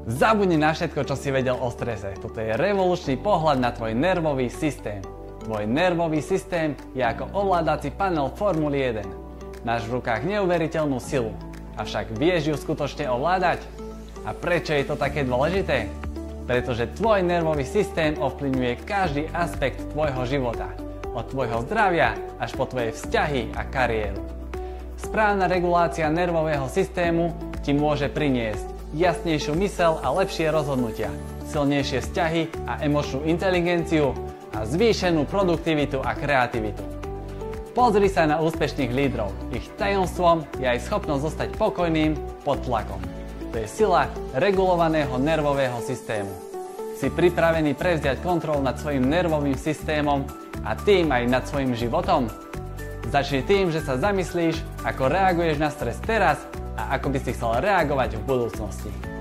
Zabudni na všetko, čo si vedel o strese. Toto je revolučný pohľad na tvoj nervový systém. Tvoj nervový systém je ako ovládací panel Formuly 1. Máš v rukách neuveriteľnú silu. Avšak vieš ju skutočne ovládať? A prečo je to také dôležité? Pretože tvoj nervový systém ovplyvňuje každý aspekt tvojho života. Od tvojho zdravia až po tvoje vzťahy a kariéru. Správna regulácia nervového systému ti môže priniesť jasnejšiu myseľ a lepšie rozhodnutia, silnejšie vzťahy a emočnú inteligenciu a zvýšenú produktivitu a kreativitu. Pozri sa na úspešných lídrov. Ich tajomstvom je aj schopnosť zostať pokojným pod tlakom. To je sila regulovaného nervového systému. Si pripravený prevziať kontrolu nad svojim nervovým systémom a tým aj nad svojim životom? Začni tým, že sa zamyslíš, ako reaguješ na stres teraz a ako by si chcel reagovať v budúcnosti.